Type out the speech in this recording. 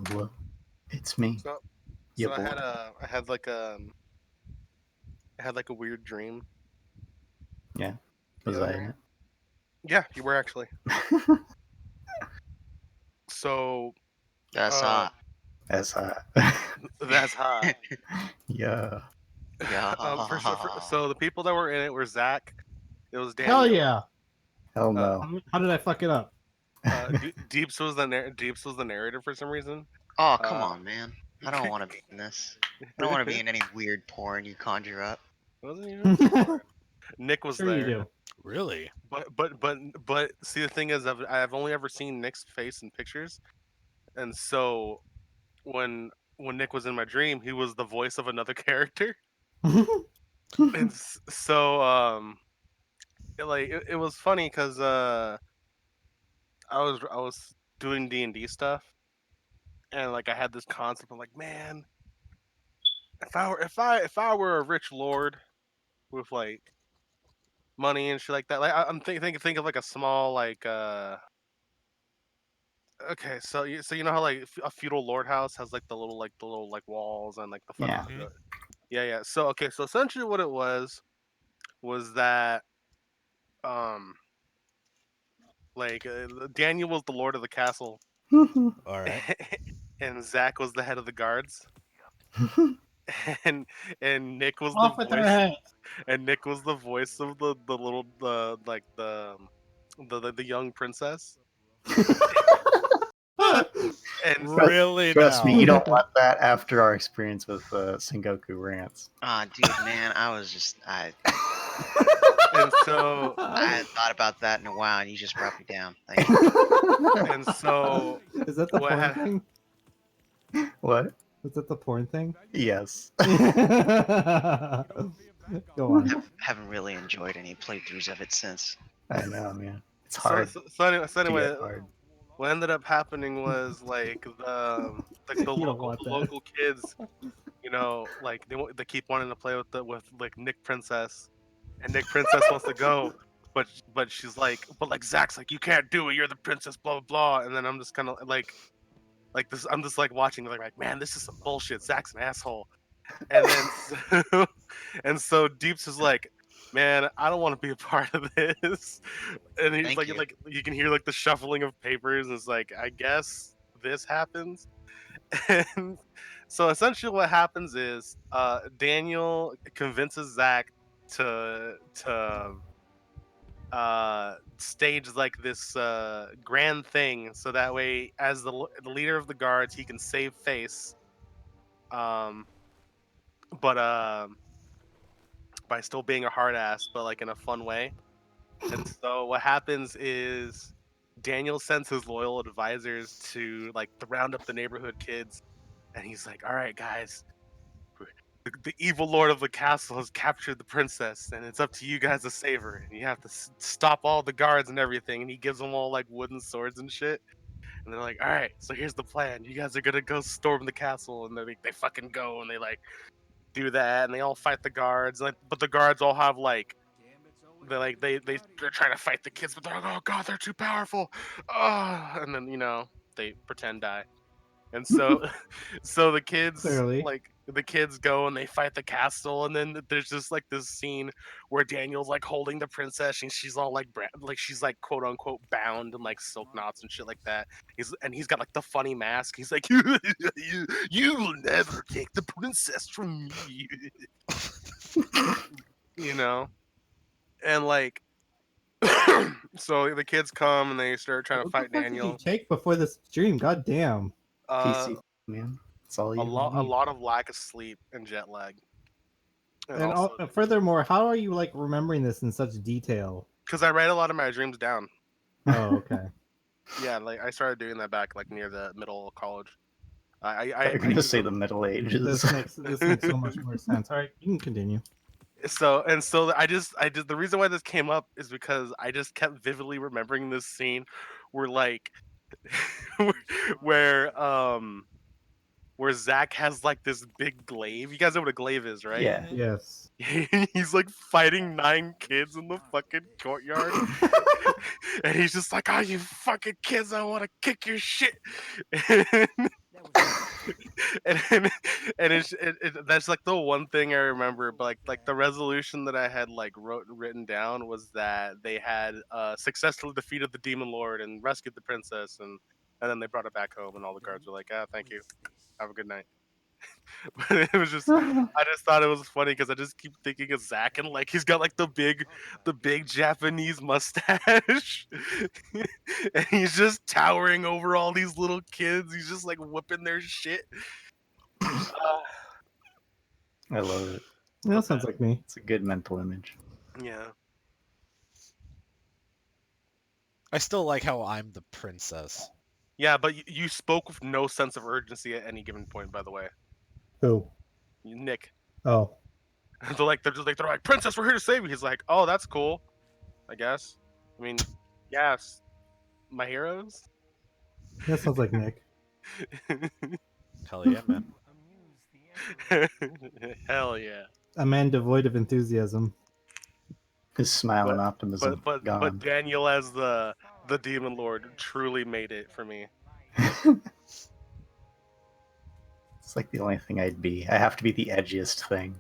Hello, it's me, So, your so boy. I had like a weird dream Yeah, the was other I in night. it? Yeah, you were actually. So, That's uh, hot. That's hot. that's hot. Yeah. Yeah. So the people that were in it were Zach. It was Hell Daniel. yeah! Hell Uh, no. How did I fuck it up? Deeps was the narrator for some reason. Oh, come Uh, on, man. I don't want to be in this. I don't want to be in any weird porn you conjure up. wasn't even porn. Nick was Sure you there, do. Really? but see the thing is, I've only ever seen Nick's face in pictures, and so when Nick was in my dream, he was the voice of another character. And so it was funny because I was doing D&D stuff, and like I had this concept of like, man, if I were a rich lord with like money and shit like that, like I'm think of like a small like okay, so you know how like a feudal lord house has like the little walls and like the fucking Yeah. Mhm. yeah, yeah. So okay, so essentially what it was that um like Daniel was the lord of the castle, All right. and Zach was the head of the guards, and Nick was the Off with their voice, head. and Nick was the voice of the little like the young princess, and Really Trust me, now? you don't want that after our experience with Sengoku Rants. Dude, man, I and so hadn't thought about that in a while, and you just brought me down. Thank you. and so Is that the what porn had thing? What? Is that the porn thing? Yes. Go on. Haven't really enjoyed any playthroughs of it since. I know, man. It's so hard so, so anyway, so to get anyway hard. what ended up happening was the You don't local want the that. local kids, like they keep wanting to play with like Nick Princess, and Nick Princess wants to go, but she's like Zach's like, you can't do it, you're the princess, blah blah blah, and then I'm just kind of like this, I'm just like watching like man, this is some bullshit. Zach's an asshole, and then and so Deeps is like, man, I don't want to be a part of this, and he's Thank you. like you can hear like the shuffling of papers, and it's like, I guess this happens. And so essentially what happens is Daniel convinces Zach to stage like this grand thing, so that way as the leader of the guards he can save face, um but by still being a hard ass, but like in a fun way. And so what happens is Daniel sends his loyal advisors to like to round up the neighborhood kids, and he's like, all right guys, the evil lord of the castle has captured the princess, and it's up to you guys to save her. And you have to stop all the guards and everything. And he gives them all like wooden swords and shit. And they're like, "All right, so here's the plan. You guys are gonna go storm the castle." And they fucking go and they like do that, and they all fight the guards. Like, but the guards all have like they're trying to fight the kids, but they're like, "Oh god, they're too powerful." And then they pretend die. And so so Clearly. the kids go and they fight the castle, and then there's just like this scene where Daniel's like holding the princess, and she's all like like she's like quote unquote bound in like silk knots and shit like that. He's got like the funny mask. He's like, you will never take the princess from me. you know and like so the kids come and they start trying to What the fight fuck did you Daniel. take before this stream? God damn. uh PC, man. That's all a you lot a need. lot of lack of sleep and jet lag, and And also furthermore, how are you like remembering this in such detail? because I write a lot of my dreams down. Oh, okay. Yeah, like I started doing that back like near the middle of college. Thought you were I gonna use say them. the Middle Ages. This makes so much more sense. All right, you can continue. So I just the reason why this came up is because I just kept vividly remembering this scene where like where where Zach has like this big glaive. You guys know what a glaive is, right? Yeah. Yes. He's like fighting 9 kids in the fucking courtyard. And he's just like, "Oh, you fucking kids! I want to kick your shit." and that's like the one thing I remember. But like the resolution that I had like written down was that they had successfully defeated the demon lord and rescued the princess, and then they brought it back home, and all the guards were like, "Ah, thank you, have a good night." But it was just, I just thought it was funny because I just keep thinking of Zack, and like he's got like the big Japanese mustache, and he's just towering over all these little kids. He's just like whipping their shit. I love it. That sounds like me. It's a good mental image. Yeah. I still like how I'm the princess. Yeah, but you spoke with no sense of urgency at any given point. By the way, Who? Nick. Oh, They're like, "Princess, we're here to save you." He's like, "Oh, that's cool, I guess." I mean, yes, my heroes. that sounds like Nick. Hell yeah, man. Hell yeah. A man devoid of enthusiasm. His smile and But optimism gone. Daniel as the demon lord truly made it for me. It's like the only thing I'd be. I have to be the edgiest thing.